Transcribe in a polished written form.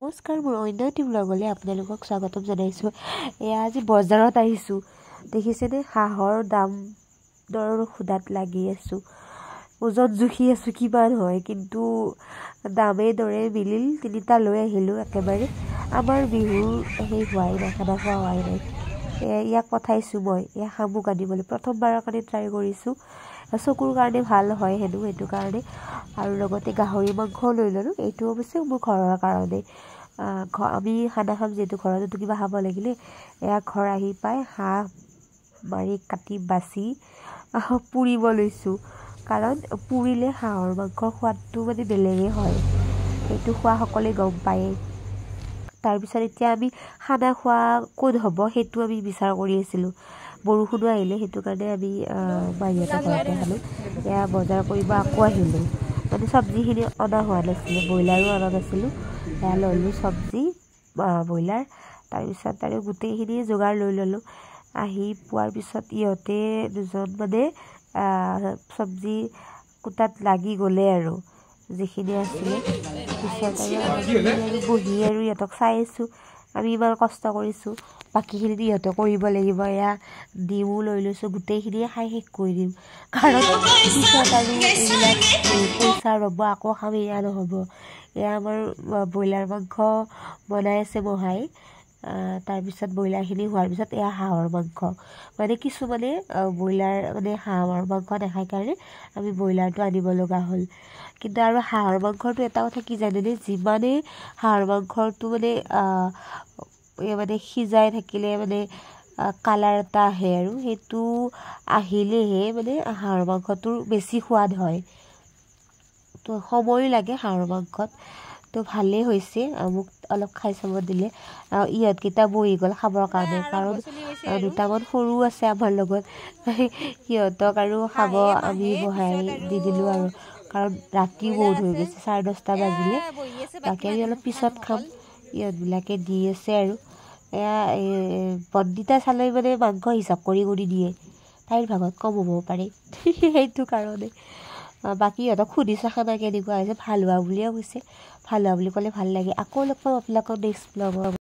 নমস্কাৰ, মোৰ অন্য এটি ব্লগলৈ আপোনালোকক স্বাগতম জনাইছোঁ। এয়া আজি বজাৰত আহিছোঁ। দেখিছেনে হাঁহৰ দাম দৰ সোধাত লাগি আছোঁ। ওজন জুখি আছোঁ কিমান হয়, কিন্তু দামে দৰে মিলিল। 3টা লৈ আহিলোঁ একেবাৰে। আমাৰ বিহুৰ সেই হোৱাই নাই, খানা খোৱা হোৱাই নাই। ইয়াক পঠাইছোঁ মই এয়া শামুক আনিবলৈ। প্ৰথমবাৰৰ কাৰণে ট্ৰাই কৰিছোঁ। চকুৰ কাৰণে ভাল হয় হেনো, সেইটো কাৰণে। আৰু লগতে গাহৰি মাংসও লৈ ল'লোঁ। এইটো অৱশ্যে মোৰ ঘৰৰ কাৰণে। আমি খানা খাম যিহেতু, ঘৰতো কিবা খাব লাগিলে। এয়া ঘৰ আহি পাই হাঁহ মাৰি কাটি বাচি পুৰিব লৈছোঁ। কাৰণ পুৰিলে হাঁহৰ মাংসৰ সোৱাদটো মানে বেলেগেই হয়, সেইটো খোৱা সকলোৱে গম পায়েই। তাৰপিছত এতিয়া আমি খানা খোৱা ক'ত হ'ব সেইটো আমি বিচাৰ কৰি আছিলোঁ। বৰষুণো আহিলে, সেইটো কাৰণে আমি মাহীহঁতৰ ঘৰতে খালোঁ। এয়া বজাৰ কৰিব আকৌ আহিলোঁ। মানে চব্জিখিনি অনা হোৱা নাছিলে, ব্ৰইলাৰো অনা নাছিলোঁ। এয়া ল'লোঁ চব্জি, ব্ৰইলাৰ। তাৰপিছত আৰু গোটেইখিনি যোগাৰ লৈ ল'লোঁ। আহি পোৱাৰ পিছত ইহঁতে দুজন মানে চব্জি কুটাত লাগি গ'লে আৰু যিখিনি আছিলে। পিছত আৰু বহি আৰু ইহঁতক চাই আছোঁ। আমি ইমান কষ্ট কৰিছোঁ, বাকীখিনি ইহঁতে কৰিব লাগিব। এয়া ডিমো লৈ লৈছোঁ, গোটেইখিনিয়ে খাই শেষ কৰি দিম। কাৰণ পিছত আৰু এইবিলাক পইচা ৰ'ব আকৌ খাম, এয়া নহ'ব। এয়া আমাৰ ব্ৰইলাৰ মাংস বনাই আছে মহাই। তাৰপিছত ব্ৰইলাৰখিনি হোৱাৰ পিছত এয়া হাঁহৰ মাংস। মানে কিছুমানে ব্ৰইলাৰ মানে হাঁহৰ মাংস নাখায় কাৰণে আমি ব্ৰইলাৰটো আনিব লগা হ'ল। কিন্তু আৰু হাঁহৰ মাংসটো এটা কথা কি জানেনে, যিমানেই হাঁহৰ মাংসটো মানে সিজাই থাকিলে মানে কালাৰ এটা আহে, আৰু সেইটো আহিলেহে মানে হাঁহৰ মাংসটোৰ বেছি সোৱাদ হয়। তো সময়ো লাগে হাঁহৰ মাংসত। তো ভালেই হৈছে। মোক অলপ খাই চাব দিলে। ইহঁতকেইটা বহি গ'ল খাবৰ কাৰণে, কাৰণ 2টামান সৰু আছে আমাৰ লগত। সিহঁতক আৰু খাব আমি বহাই দি দিলোঁ আৰু, কাৰণ ৰাতিও বহুত হৈ গৈছে, 10:30 বাজিলে। বাকী আমি অলপ পিছত খাম। ইহঁতবিলাকে দি আছে আৰু। এয়া বন্দিতা চালৈ মানে মাংস হিচাপ কৰি দিয়ে, তাইৰ ভাগত কম হ'ব পাৰে। সেইটো কাৰণে বাকী ইহঁতক সুধিছোঁ খানা কেনেকুৱা হৈছে, ভাল হোৱা বুলিয়ে কৈছে। ভাল হোৱা বুলি ক'লে ভাল লাগে। আকৌ লগ পাম আপোনালোকক নেক্সট ব্লগত।